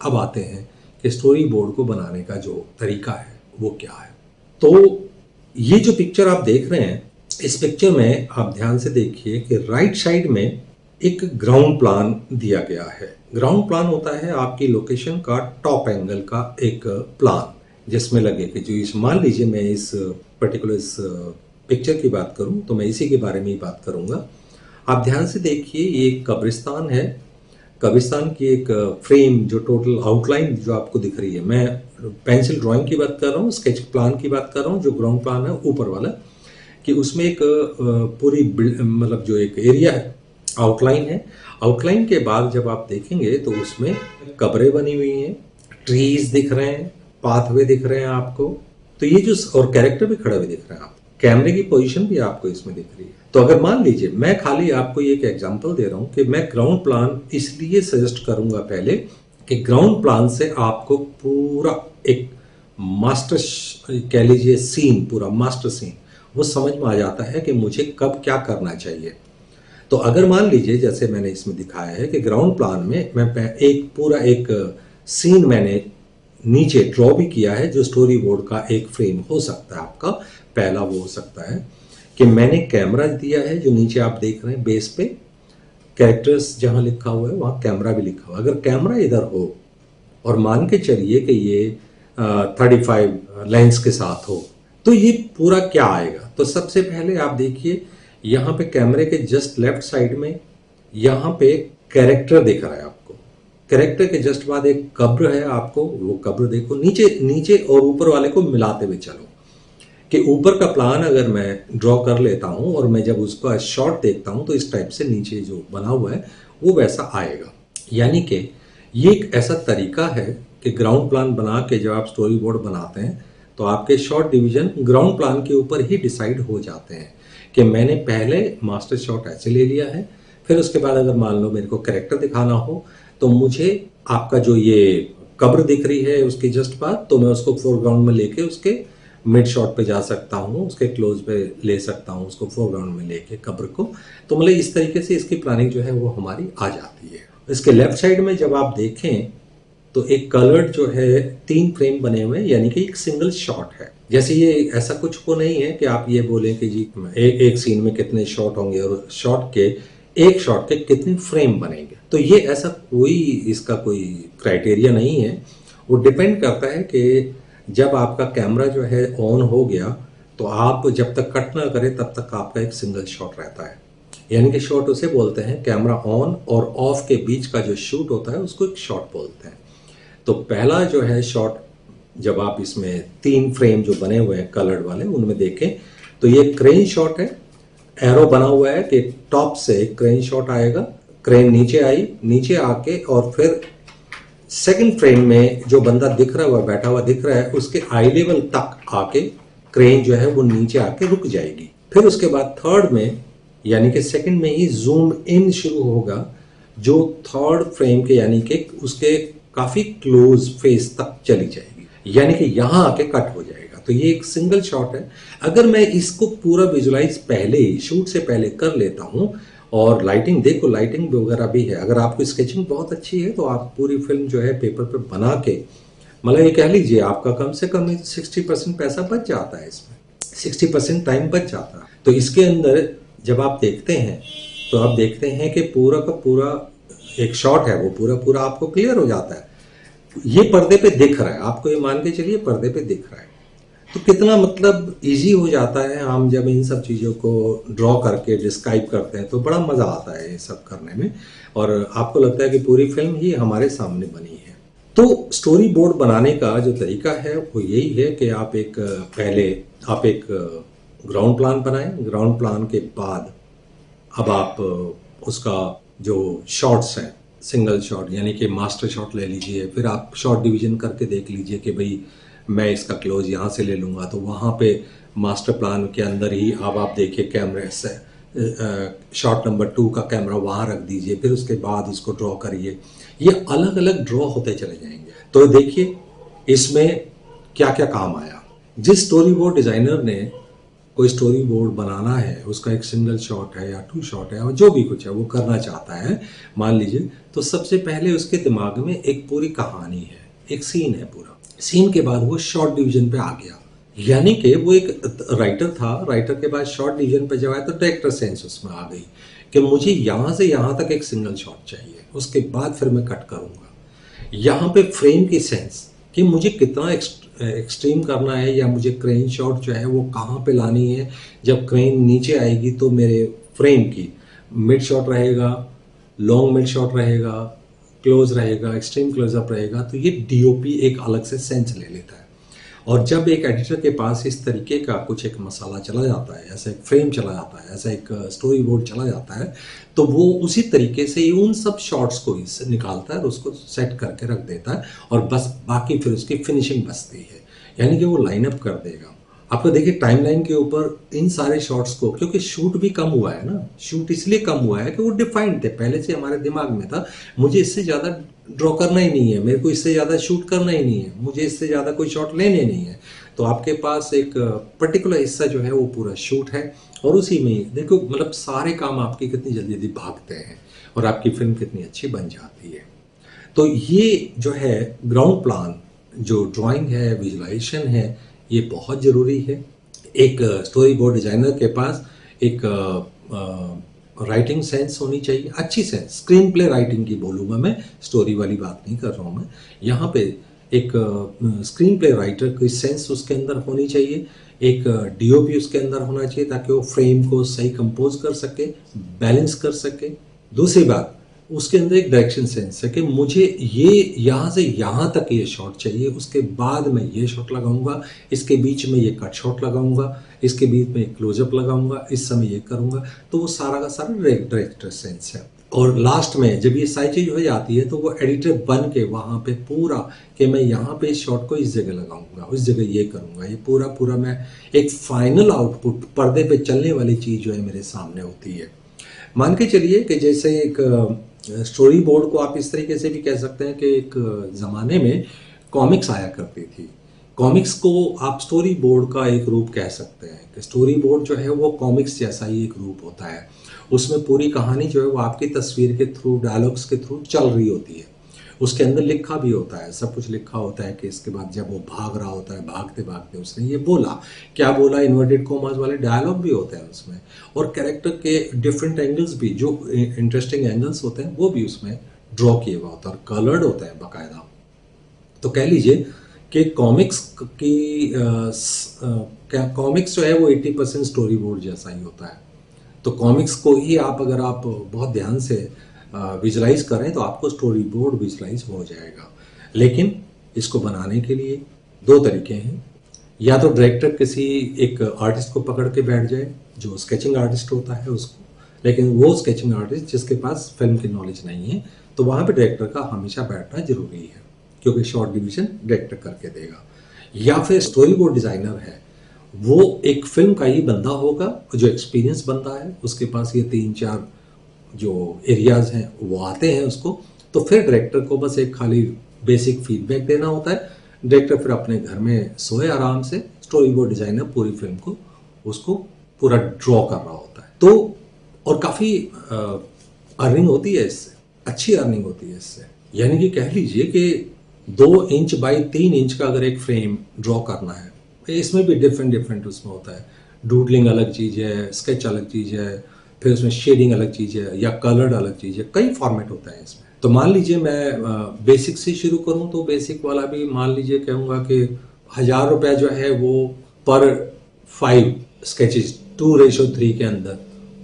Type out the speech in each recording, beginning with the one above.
अब आते हैं कि स्टोरी बोर्ड को बनाने का जो तरीका है वो क्या है। तो ये जो पिक्चर आप देख रहे हैं, इस पिक्चर में आप ध्यान से देखिए कि राइट साइड में एक ग्राउंड प्लान दिया गया है। ग्राउंड प्लान होता है आपकी लोकेशन का टॉप एंगल का एक प्लान, जिसमें लगे कि जो इस मान लीजिए मैं इस पर्टिकुलर इस पिक्चर की बात करूं तो मैं इसी के बारे में ही बात करूंगा। आप ध्यान से देखिए, ये एक कब्रिस्तान है। कब्रिस्तान की एक फ्रेम जो टोटल आउटलाइन जो आपको दिख रही है, मैं पेंसिल ड्राइंग की बात कर रहा हूँ, स्केच प्लान की बात कर रहा हूँ, जो ग्राउंड प्लान है ऊपर वाला, कि उसमें एक पूरी मतलब जो एक एरिया है, आउटलाइन है। आउटलाइन के बाद जब आप देखेंगे तो उसमें कब्रें बनी हुई हैं, ट्रीज दिख रहे हैं, पाथवे दिख रहे हैं आपको। तो ये जो और कैरेक्टर भी खड़े हुए दिख रहे हैं आप, कैमरे की पोजीशन भी आपको इसमें दिख रही है। तो अगर मान लीजिए मैं खाली आपको एक एग्जांपल दे रहा हूं कि मैं ग्राउंड प्लान इसलिए सजेस्ट करूंगा पहले कि ग्राउंड प्लान से आपको पूरा एक मास्टर कह लीजिए सीन, पूरा मास्टर सीन वो समझ में आ जाता है कि मुझे कब क्या करना चाहिए। तो अगर मान लीजिए जैसे मैंने इसमें दिखाया है कि ग्राउंड प्लान में मैं एक पूरा एक सीन मैंने नीचे ड्रॉ भी किया है, जो स्टोरी बोर्ड का एक फ्रेम हो सकता है आपका। पहला वो हो सकता है कि मैंने कैमरा दिया है, जो नीचे आप देख रहे हैं बेस पे कैरेक्टर्स जहां लिखा हुआ है वहां कैमरा भी लिखा हुआ है। अगर कैमरा इधर हो और मान के चलिए कि ये 35 लेंस के साथ हो, तो ये पूरा क्या आएगा। तो सबसे पहले आप देखिए यहाँ पे कैमरे के जस्ट लेफ्ट साइड में यहाँ पे कैरेक्टर दिख रहा है आपको। कैरेक्टर के जस्ट बाद एक कब्र है, आपको वो कब्र देखो। नीचे नीचे और ऊपर वाले को मिलाते हुए चलो कि ऊपर का प्लान अगर मैं ड्रॉ कर लेता हूं और मैं जब उसका शॉट देखता हूं तो इस टाइप से नीचे जो बना हुआ है वो वैसा आएगा। यानी कि ये एक ऐसा तरीका है कि ग्राउंड प्लान बना के जब आप स्टोरी बोर्ड बनाते हैं तो आपके शॉट डिवीजन ग्राउंड प्लान के ऊपर ही डिसाइड हो जाते हैं कि मैंने पहले मास्टर शॉट ऐसे ले लिया है, फिर उसके बाद अगर मान लो मेरे को कैरेक्टर दिखाना हो तो मुझे आपका जो ये कब्र दिख रही है उसके जस्ट बाद, तो मैं उसको फोरग्राउंड में लेके उसके मिड शॉट पे जा सकता हूँ, उसके क्लोज पे ले सकता हूँ उसको फोरग्राउंड में लेके कब्र को। तो मतलब इस तरीके से इसकी प्लानिंग जो है वो हमारी आ जाती है। इसके लेफ्ट साइड में जब आप देखें तो एक कलर्ड जो है 3 फ्रेम बने हुए हैं, यानी कि एक सिंगल शॉट है। जैसे ये ऐसा कुछ को नहीं है कि आप ये बोलें कि जी एक सीन में कितने शॉट होंगे और एक शॉट के कितने फ्रेम बनेंगे। तो ये ऐसा कोई इसका कोई क्राइटेरिया नहीं है। वो डिपेंड करता है कि जब आपका कैमरा जो है ऑन हो गया तो आप जब तक कट ना करें तब तक आपका एक सिंगल शॉट रहता है। यानी कि शॉट उसे बोलते हैं, कैमरा ऑन और ऑफ के बीच का जो शूट होता है उसको एक शॉट बोलते हैं। तो पहला जो है शॉट, जब आप इसमें 3 फ्रेम जो बने हुए हैं कलर्ड वाले उनमें देखें तो ये क्रेन शॉट है। एरो बना हुआ है कि टॉप से क्रेन शॉट आएगा, क्रेन नीचे आई, नीचे आके और फिर सेकंड फ्रेम में जो बंदा दिख रहा है, बैठा हुआ दिख रहा है, उसके आई लेवल तक आके क्रेन जो है वो नीचे आके रुक जाएगी। फिर उसके बाद थर्ड में यानी कि सेकंड में ही जूम इन शुरू होगा, जो थर्ड फ्रेम के यानी कि उसके काफी क्लोज फेस तक चली जाएगी, यानी कि यहां आके कट हो जाएगा। तो ये एक सिंगल शॉट है। अगर मैं इसको पूरा विजुलाइज पहले ही शूट से पहले कर लेता हूं, और लाइटिंग देखो, लाइटिंग वगैरह भी है, अगर आपको स्केचिंग बहुत अच्छी है तो आप पूरी फिल्म जो है पेपर पे बना के, मतलब ये कह लीजिए आपका कम से कम 60% पैसा बच जाता है, इसमें 60% टाइम बच जाता है। तो इसके अंदर जब आप देखते हैं तो आप देखते हैं कि पूरा का पूरा एक शॉट है वो पूरा आपको क्लियर हो जाता है। ये पर्दे पे दिख रहा है, आपको ये मान के चलिए पर्दे पे दिख रहा है। तो कितना मतलब इजी हो जाता है, हम जब इन सब चीज़ों को ड्रॉ करके डिस्क्राइब करते हैं तो बड़ा मज़ा आता है ये सब करने में, और आपको लगता है कि पूरी फिल्म ही हमारे सामने बनी है। तो स्टोरी बोर्ड बनाने का जो तरीका है वो यही है कि आप एक ग्राउंड प्लान बनाएं। ग्राउंड प्लान के बाद अब आप उसका जो शॉट्स हैं, सिंगल शॉट यानी कि मास्टर शॉट ले लीजिए, फिर आप शॉट डिवीजन करके देख लीजिए कि भाई मैं इसका क्लोज यहाँ से ले लूँगा, तो वहाँ पे मास्टर प्लान के अंदर ही अब आप देखिए कैमरे से शॉट नंबर 2 का कैमरा वहाँ रख दीजिए, फिर उसके बाद इसको ड्रॉ करिए। ये अलग अलग ड्रॉ होते चले जाएंगे। तो देखिए इसमें क्या क्या काम आया। जिस स्टोरी बोर्ड डिज़ाइनर ने कोई स्टोरी बोर्ड बनाना है, उसका एक सिंगल शॉट है या 2 शॉट है और जो भी कुछ है वो करना चाहता है मान लीजिए, तो सबसे पहले उसके दिमाग में एक पूरी कहानी है, एक सीन है पूरा। सीन के बाद वो शॉर्ट डिवीजन पे आ गया, यानी कि वो एक राइटर था, राइटर के बाद शॉर्ट डिवीजन पे जब आया तो डायरेक्टर सेंस उसमें आ गई कि मुझे यहाँ से यहाँ तक एक सिंगल शॉट चाहिए, उसके बाद फिर मैं कट करूँगा। यहाँ पे फ्रेम की सेंस कि मुझे कितना एक्सट्रीम करना है, या मुझे क्रेन शॉट जो है वो कहाँ पे लानी है, जब क्रेन नीचे आएगी तो मेरे फ्रेम की मिड शॉट रहेगा, लॉन्ग मिड शॉट रहेगा, क्लोज रहेगा, एक्सट्रीम क्लोजअप रहेगा। तो ये डीओपी एक अलग से सेंस ले लेता है। और जब एक एडिटर के पास इस तरीके का कुछ एक मसाला चला जाता है, ऐसा एक फ्रेम चला जाता है, ऐसा एक स्टोरी बोर्ड चला जाता है, तो वो उसी तरीके से उन सब शॉट्स को निकालता है और उसको सेट करके रख देता है, और बस बाकी फिर उसकी फिनिशिंग बचती है, यानी कि वो लाइनअप कर देगा। आपको देखिए टाइमलाइन के ऊपर इन सारे शॉट्स को, क्योंकि शूट भी कम हुआ है ना, शूट इसलिए कम हुआ है कि वो डिफाइंड थे, पहले से हमारे दिमाग में था मुझे इससे ज़्यादा ड्रॉ करना ही नहीं है, मेरे को इससे ज़्यादा शूट करना ही नहीं है, मुझे इससे ज़्यादा कोई शॉट लेने नहीं है। तो आपके पास एक पर्टिकुलर हिस्सा जो है वो पूरा शूट है, और उसी में देखो मतलब सारे काम आपके कितनी जल्दी जल्दी भागते हैं और आपकी फिल्म कितनी अच्छी बन जाती है। तो ये जो है ग्राउंड प्लान, जो ड्राइंग है, विजुलाइजेशन है, ये बहुत ज़रूरी है। एक स्टोरी बोर्ड डिज़ाइनर के पास एक राइटिंग सेंस होनी चाहिए, अच्छी सेंस, स्क्रीन प्ले राइटिंग की बोलूँगा मैं, स्टोरी वाली बात नहीं कर रहा हूँ मैं। यहाँ पे एक स्क्रीन प्ले राइटर की सेंस उसके अंदर होनी चाहिए, एक डीओपी उसके अंदर होना चाहिए ताकि वो फ्रेम को सही कंपोज कर सके, बैलेंस कर सके। दूसरी बात, उसके अंदर एक डायरेक्शन सेंस है कि मुझे ये यहाँ से यहाँ तक ये शॉट चाहिए, उसके बाद मैं ये शॉट लगाऊंगा, इसके बीच में ये कट शॉट लगाऊंगा, इसके बीच में क्लोजअप लगाऊंगा, इस समय ये करूंगा। तो वो सारा का सारा डायरेक्टर सेंस है। और लास्ट में जब ये सारी चीज़ हो जाती है तो वो एडिटर बन के वहाँ पे पूरा कि मैं यहाँ पे इस शॉट को इस जगह लगाऊंगा, उस जगह ये करूँगा, ये पूरा पूरा मैं एक फाइनल आउटपुट पर्दे पे चलने वाली चीज़ जो है मेरे सामने होती है। मान के चलिए कि जैसे एक स्टोरी बोर्ड को आप इस तरीके से भी कह सकते हैं कि एक ज़माने में कॉमिक्स आया करती थी, कॉमिक्स को आप स्टोरी बोर्ड का एक रूप कह सकते हैं कि स्टोरी बोर्ड जो है वो कॉमिक्स जैसा ही एक रूप होता है। उसमें पूरी कहानी जो है वो आपकी तस्वीर के थ्रू, डायलॉग्स के थ्रू चल रही होती है, उसके अंदर लिखा भी होता है, सब कुछ लिखा होता है कि इसके बाद जब वो भाग रहा होता है, भागते भागते उसने ये बोला, क्या बोला, इन्वर्टेड कॉमास वाले डायलॉग भी होते हैं उसमें, और कैरेक्टर के डिफरेंट एंगल्स भी, जो इंटरेस्टिंग एंगल्स होते हैं वो भी उसमें ड्रॉ किए हुआ होता है और कलर्ड होता है बाकायदा। तो कह लीजिए कि कॉमिक्स की कॉमिक्स जो है वो 80% स्टोरी बोर्ड जैसा ही होता है। तो कॉमिक्स को ही आप अगर आप बहुत ध्यान से विजुलाइज करें तो आपको स्टोरी बोर्ड विजुलाइज हो जाएगा। लेकिन इसको बनाने के लिए दो तरीके हैं, या तो डायरेक्टर किसी एक आर्टिस्ट को पकड़ के बैठ जाए जो स्केचिंग आर्टिस्ट होता है उसको, लेकिन वो स्केचिंग आर्टिस्ट जिसके पास फिल्म की नॉलेज नहीं है, तो वहाँ पे डायरेक्टर का हमेशा बैठना जरूरी है, क्योंकि शॉर्ट डिवीजन डायरेक्टर करके देगा। या फिर स्टोरी बोर्ड डिज़ाइनर है, वो एक फिल्म का ही बंदा होगा, जो एक्सपीरियंस बंदा है, उसके पास ये 3-4 जो एरियाज हैं वो आते हैं उसको। तो फिर डायरेक्टर को बस एक खाली बेसिक फीडबैक देना होता है, डायरेक्टर फिर अपने घर में सोए आराम से, स्टोरी बोर्ड डिज़ाइनर पूरी फिल्म को उसको पूरा ड्रॉ कर रहा होता है। तो और काफ़ी अर्निंग होती है इससे, अच्छी अर्निंग होती है इससे। यानी कि कह लीजिए कि 2 इंच बाई 3 इंच का अगर एक फ्रेम ड्रॉ करना है, इसमें भी डिफरेंट उसमें होता है, डूडलिंग अलग चीज़ है, स्केच अलग चीज़ है, फिर उसमें शेडिंग अलग चीज़ है, या कलर्ड अलग चीज़ है, कई फॉर्मेट होता है इसमें। तो मान लीजिए मैं बेसिक से शुरू करूं तो बेसिक वाला भी मान लीजिए कहूँगा कि 1000 रुपये जो है वो पर 5 स्केचेस 2:3 के अंदर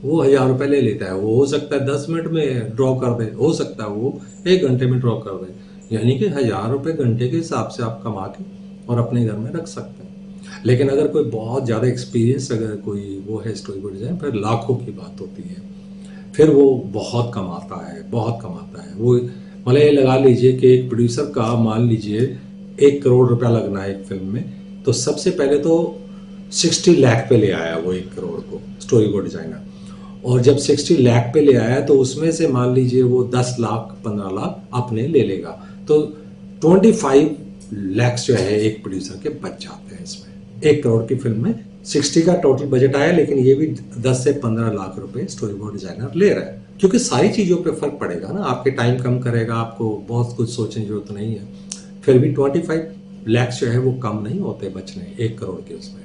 वो 1000 रुपये ले लेता है। वो हो सकता है 10 मिनट में ड्रॉ कर दे, हो सकता है वो 1 घंटे में ड्रॉ कर दे, यानी कि 1000 रुपये घंटे के हिसाब से आप कमा के और अपने घर में रख सकते हैं। लेकिन अगर कोई बहुत ज़्यादा एक्सपीरियंस अगर कोई वो है स्टोरी बोर्ड डिज़ाइन, फिर लाखों की बात होती है, फिर वो बहुत कमाता है, बहुत कमाता है। वो मतलब ये लगा लीजिए कि एक प्रोड्यूसर का मान लीजिए 1 करोड़ रुपया लगना है एक फिल्म में, तो सबसे पहले तो 60 लाख पे ले आया वो 1 करोड़ को स्टोरी बोर्ड डिज़ाइनर, और जब 60 लाख पे ले आया तो उसमें से मान लीजिए वो 10 लाख 15 लाख अपने ले लेगा, तो 25 लाख जो है एक प्रोड्यूसर के बच जाते हैं इसमें, 1 करोड़ की फिल्म में 60 का टोटल बजट आया, लेकिन ये भी 10 से 15 लाख रुपए स्टोरी बोर्ड डिजाइनर ले रहा है, क्योंकि सारी चीज़ों पे फर्क पड़ेगा ना, आपके टाइम कम करेगा, आपको बहुत कुछ सोचने की जरूरत नहीं है। फिर भी 25 लाख जो है वो कम नहीं होते बचने 1 करोड़ के उसमें।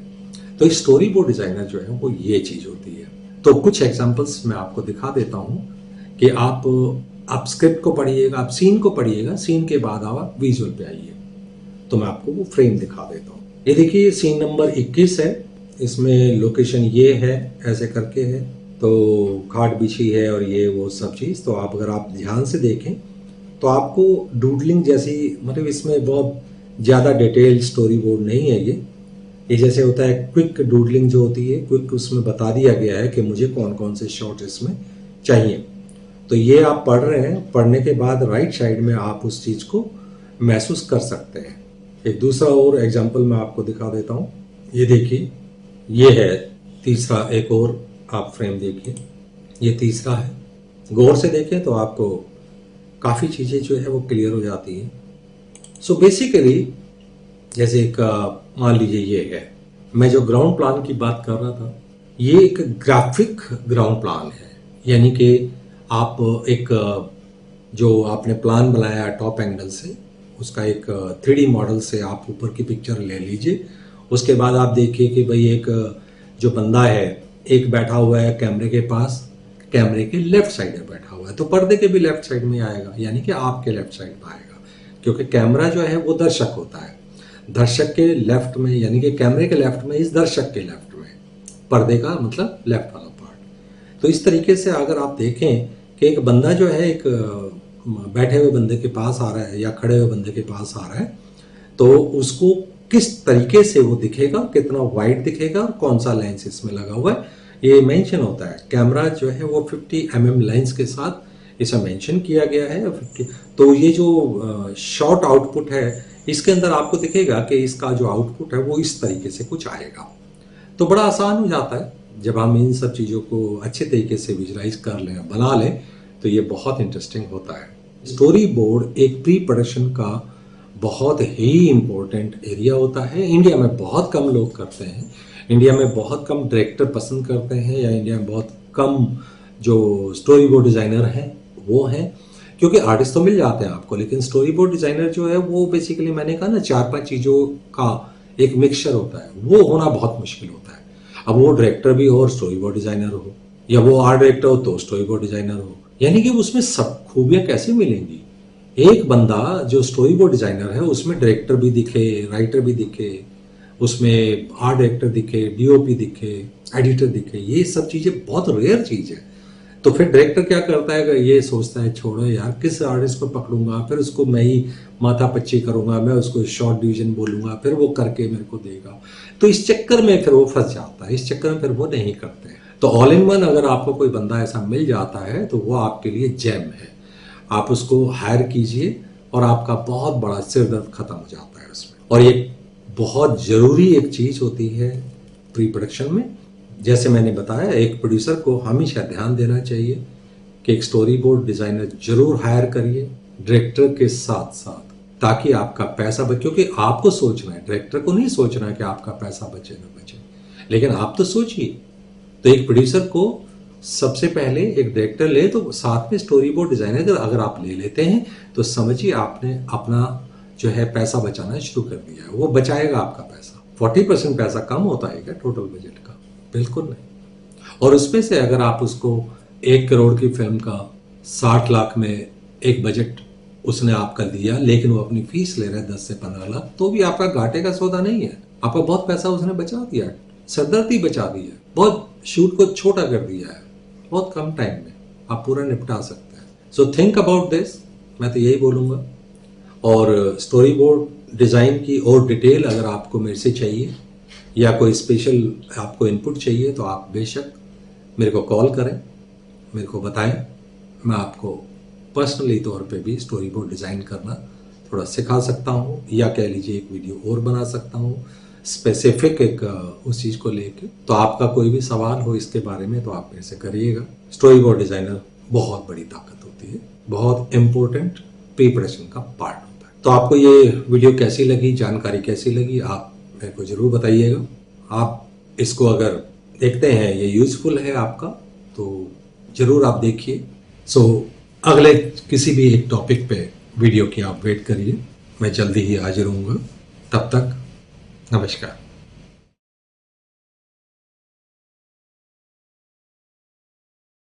तो स्टोरी बोर्ड डिजाइनर जो है वो ये चीज़ होती है। तो कुछ एग्जांपल्स मैं आपको दिखा देता हूँ कि आप स्क्रिप्ट को पढ़िएगा, आप सीन को पढ़िएगा, सीन के बाद आप विजुअल पे आइए। तो मैं आपको वो फ्रेम दिखा देता हूँ। ये देखिए सीन नंबर 21 है, इसमें लोकेशन ये है, ऐसे करके है, तो खाट बिछी है और ये वो सब चीज़। तो अगर आप ध्यान से देखें तो आपको डूडलिंग जैसी, मतलब इसमें बहुत ज़्यादा डिटेल स्टोरी बोर्ड नहीं है ये जैसे होता है क्विक डूडलिंग जो होती है, क्विक उसमें बता दिया गया है कि मुझे कौन कौन से शॉट इसमें चाहिए। तो ये आप पढ़ रहे हैं, पढ़ने के बाद राइट साइड में आप उस चीज़ को महसूस कर सकते हैं। एक दूसरा और एग्जांपल मैं आपको दिखा देता हूँ। ये देखिए, ये है तीसरा, एक और आप फ्रेम देखिए, ये तीसरा है। गौर से देखें तो आपको काफ़ी चीज़ें जो है वो क्लियर हो जाती हैं। सो बेसिकली जैसे एक मान लीजिए ये है, मैं जो ग्राउंड प्लान की बात कर रहा था, ये एक ग्राफिक ग्राउंड प्लान है, यानी कि आप एक जो आपने प्लान बनाया टॉप एंगल से, उसका एक 3D मॉडल से आप ऊपर की पिक्चर ले लीजिए। उसके बाद आप देखिए कि भाई एक जो बंदा है, एक बैठा हुआ है कैमरे के पास, कैमरे के लेफ्ट साइड में बैठा हुआ है, तो पर्दे के भी लेफ्ट साइड में आएगा, यानी कि आपके लेफ्ट साइड में आएगा, क्योंकि कैमरा जो है वो दर्शक होता है। दर्शक के लेफ्ट में, यानी कि कैमरे के लेफ्ट में, इस दर्शक के लेफ्ट में, पर्दे का मतलब लेफ्ट वाला पार्ट। तो इस तरीके से अगर आप देखें कि एक बंदा जो है एक बैठे हुए बंदे के पास आ रहा है या खड़े हुए बंदे के पास आ रहा है, तो उसको किस तरीके से वो दिखेगा, कितना वाइड दिखेगा और कौन सा लेंस इसमें लगा हुआ है, ये मेंशन होता है। कैमरा जो है वो 50 mm लेंस के साथ इसे मेंशन किया गया है 50। तो ये जो शॉर्ट आउटपुट है, इसके अंदर आपको दिखेगा कि इसका जो आउटपुट है वो इस तरीके से कुछ आएगा। तो बड़ा आसान हो जाता है जब हम इन सब चीज़ों को अच्छे तरीके से विजुलाइज कर लें, बना लें, तो ये बहुत इंटरेस्टिंग होता है। स्टोरी बोर्ड एक प्री प्रोडक्शन का बहुत ही इम्पोर्टेंट एरिया होता है। इंडिया में बहुत कम लोग करते हैं, इंडिया में बहुत कम डायरेक्टर पसंद करते हैं, या इंडिया में बहुत कम जो स्टोरी बोर्ड डिज़ाइनर हैं वो हैं, क्योंकि आर्टिस्ट तो मिल जाते हैं आपको, लेकिन स्टोरी बोर्ड डिज़ाइनर जो है वो बेसिकली, मैंने कहा ना, 4-5 चीज़ों का एक मिक्सचर होता है, वो होना बहुत मुश्किल होता है। अब वो डायरेक्टर भी हो और स्टोरी बोर्ड डिज़ाइनर हो, या वो आर्ट डायरेक्टर हो तो स्टोरी बोर्ड डिज़ाइनर हो, यानी कि उसमें सब खूबियाँ कैसे मिलेंगी। एक बंदा जो स्टोरी बोर्ड डिज़ाइनर है उसमें डायरेक्टर भी दिखे, राइटर भी दिखे, उसमें आर्ट डायरेक्टर दिखे, डीओपी दिखे, एडिटर दिखे, ये सब चीज़ें बहुत रेयर चीज़ है। तो फिर डायरेक्टर क्या करता है, ये सोचता है छोड़ो यार, किस आर्टिस्ट को पकड़ूंगा, फिर उसको मैं ही माथा पच्ची करूंगा, मैं उसको शॉर्ट डिवीजन बोलूंगा, फिर वो करके मेरे को देगा। तो इस चक्कर में फिर वो फंस जाता है, इस चक्कर में फिर वो नहीं करते। तो ऑल इन वन अगर आपको कोई बंदा ऐसा मिल जाता है तो वो आपके लिए जेम है, आप उसको हायर कीजिए और आपका बहुत बड़ा सिर दर्द खत्म हो जाता है उसमें। और ये बहुत ज़रूरी एक चीज़ होती है प्री प्रोडक्शन में। जैसे मैंने बताया, एक प्रोड्यूसर को हमेशा ध्यान देना चाहिए कि एक स्टोरी बोर्ड डिज़ाइनर जरूर हायर करिए डायरेक्टर के साथ साथ, ताकि आपका पैसा बचे। क्योंकि आपको सोचना है, डायरेक्टर को नहीं सोचना है कि आपका पैसा बचे ना बचे, लेकिन आप तो सोचिए। तो एक प्रोड्यूसर को सबसे पहले एक डायरेक्टर ले, तो साथ में स्टोरी बोर्ड डिज़ाइनर अगर आप ले लेते हैं तो समझिए आपने अपना जो है पैसा बचाना शुरू कर दिया है। वो बचाएगा आपका पैसा। 40% पैसा कम होता है क्या टोटल बजट का? बिल्कुल नहीं। और उसमें से अगर आप उसको 1 करोड़ की फिल्म का 60 लाख में एक बजट उसने आपका दिया, लेकिन वो अपनी फीस ले रहा है 10 से 15 लाख, तो भी आपका घाटे का सौदा नहीं है। आपका बहुत पैसा उसने बचा दिया, सरदर्दी बचा दी है, बहुत शूट को छोटा कर दिया है, बहुत कम टाइम में आप पूरा निपटा सकते हैं। सो थिंक अबाउट दिस, मैं तो यही बोलूँगा। और स्टोरी बोर्ड डिज़ाइन की और डिटेल अगर आपको मेरे से चाहिए या कोई स्पेशल आपको इनपुट चाहिए तो आप बेशक मेरे को कॉल करें, मेरे को बताएं। मैं आपको पर्सनली तौर पे भी स्टोरी बोर्ड डिज़ाइन करना थोड़ा सिखा सकता हूँ, या कह लीजिए एक वीडियो और बना सकता हूँ स्पेसिफिक एक उस चीज़ को लेके। तो आपका कोई भी सवाल हो इसके बारे में तो आप मेरे से करिएगा। स्टोरी बोर्ड डिज़ाइनर बहुत बड़ी ताकत होती है, बहुत इम्पोर्टेंट प्री प्रोडक्शन का पार्ट होता है। तो आपको ये वीडियो कैसी लगी, जानकारी कैसी लगी, आप मेरे को ज़रूर बताइएगा। आप इसको अगर देखते हैं ये यूज़फुल है आपका तो ज़रूर आप देखिए। सो अगले किसी भी एक टॉपिक पे वीडियो की आप वेट करिए, मैं जल्दी ही हाजिर होऊंगा। तब तक नमस्कार।